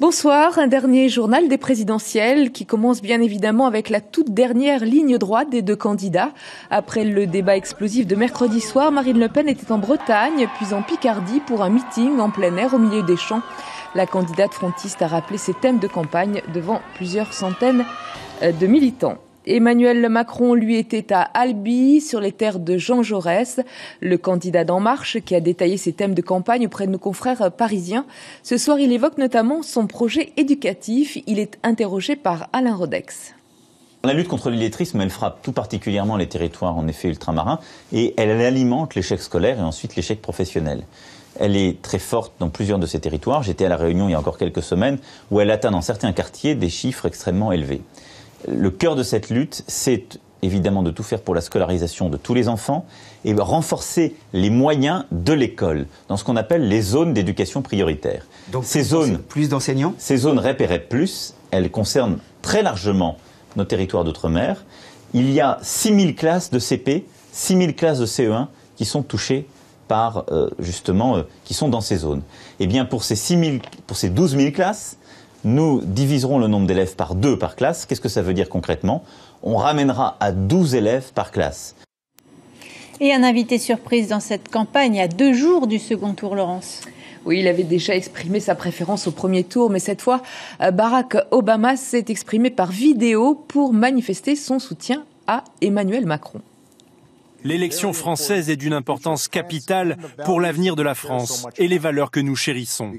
Bonsoir, un dernier journal des présidentielles qui commence bien évidemment avec la toute dernière ligne droite des deux candidats. Après le débat explosif de mercredi soir, Marine Le Pen était en Bretagne, puis en Picardie pour un meeting en plein air au milieu des champs. La candidate frontiste a rappelé ses thèmes de campagne devant plusieurs centaines de militants. Emmanuel Macron, lui, était à Albi, sur les terres de Jean Jaurès, le candidat d'En Marche, qui a détaillé ses thèmes de campagne auprès de nos confrères parisiens. Ce soir, il évoque notamment son projet éducatif. Il est interrogé par Alain Rodex. La lutte contre l'illettrisme, elle frappe tout particulièrement les territoires, en effet, ultramarins, et elle alimente l'échec scolaire et ensuite l'échec professionnel. Elle est très forte dans plusieurs de ces territoires. J'étais à La Réunion il y a encore quelques semaines, où elle atteint dans certains quartiers des chiffres extrêmement élevés. Le cœur de cette lutte, c'est évidemment de tout faire pour la scolarisation de tous les enfants et renforcer les moyens de l'école dans ce qu'on appelle les zones d'éducation prioritaire. Donc ces zones, plus d'enseignants ? Ces zones REP et REP+, elles concernent très largement nos territoires d'outre-mer. Il y a 6000 classes de CP, 6000 classes de CE1 qui sont touchées par, qui sont dans ces zones. Eh bien, pour ces 12 000 classes, nous diviserons le nombre d'élèves par 2 par classe. Qu'est-ce que ça veut dire concrètement ? On ramènera à 12 élèves par classe. Et un invité surprise dans cette campagne à 2 jours du second tour, Laurence. Oui, il avait déjà exprimé sa préférence au premier tour, mais cette fois, Barack Obama s'est exprimé par vidéo pour manifester son soutien à Emmanuel Macron. L'élection française est d'une importance capitale pour l'avenir de la France et les valeurs que nous chérissons.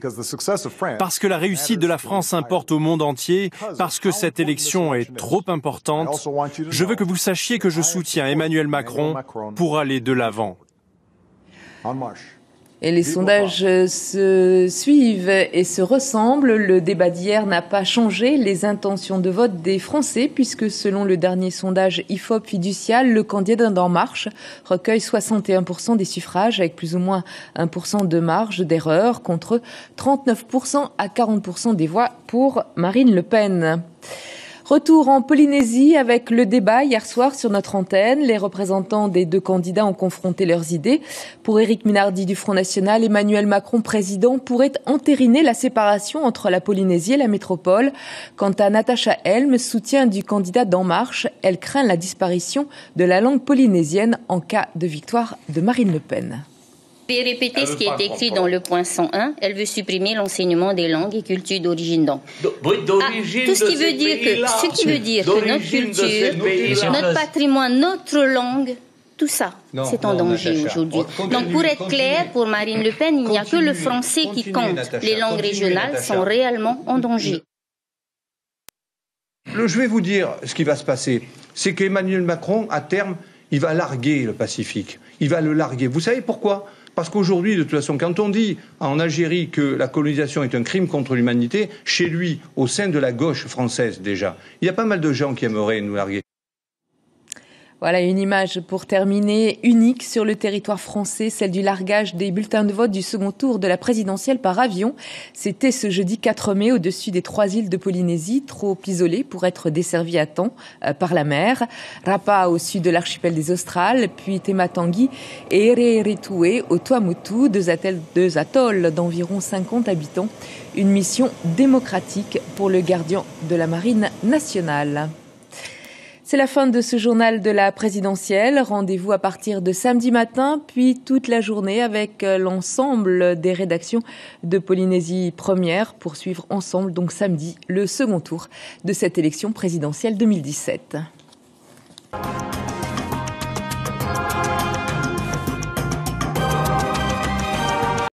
Parce que la réussite de la France importe au monde entier, parce que cette élection est trop importante, je veux que vous sachiez que je soutiens Emmanuel Macron pour aller de l'avant. Et les sondages se suivent et se ressemblent. Le débat d'hier n'a pas changé les intentions de vote des Français, puisque selon le dernier sondage IFOP Fiducial, le candidat d'En Marche recueille 61% des suffrages, avec plus ou moins 1% de marge d'erreur, contre 39% à 40% des voix pour Marine Le Pen. Retour en Polynésie avec le débat hier soir sur notre antenne. Les représentants des deux candidats ont confronté leurs idées. Pour Éric Minardi du Front National, Emmanuel Macron, président, pourrait entériner la séparation entre la Polynésie et la métropole. Quant à Natacha Helm, soutien du candidat d'En Marche, elle craint la disparition de la langue polynésienne en cas de victoire de Marine Le Pen. Je vais répéter ce qui est écrit dans le point 101. Elle veut supprimer l'enseignement des langues et cultures d'origine. Tout ce qui veut dire que notre culture, notre patrimoine, notre langue, tout ça, c'est en danger aujourd'hui. Donc pour être clair, pour Marine Le Pen, il n'y a que le français qui compte. Les langues régionales sont réellement en danger. Je vais vous dire ce qui va se passer. C'est qu'Emmanuel Macron, à terme, il va larguer le Pacifique. Il va le larguer. Vous savez pourquoi ? Parce qu'aujourd'hui, de toute façon, quand on dit en Algérie que la colonisation est un crime contre l'humanité, chez lui, au sein de la gauche française déjà, il y a pas mal de gens qui aimeraient nous larguer. Voilà une image pour terminer unique sur le territoire français, celle du largage des bulletins de vote du second tour de la présidentielle par avion. C'était ce jeudi 4 mai au-dessus des 3 îles de Polynésie, trop isolées pour être desservies à temps par la mer. Rapa au sud de l'archipel des Australes, puis Tematangui et Ereretue au Tuamotu, deux atolls d'environ 50 habitants. Une mission démocratique pour le gardien de la marine nationale. C'est la fin de ce journal de la présidentielle. Rendez-vous à partir de samedi matin, puis toute la journée avec l'ensemble des rédactions de Polynésie Première pour suivre ensemble, donc samedi, le second tour de cette élection présidentielle 2017.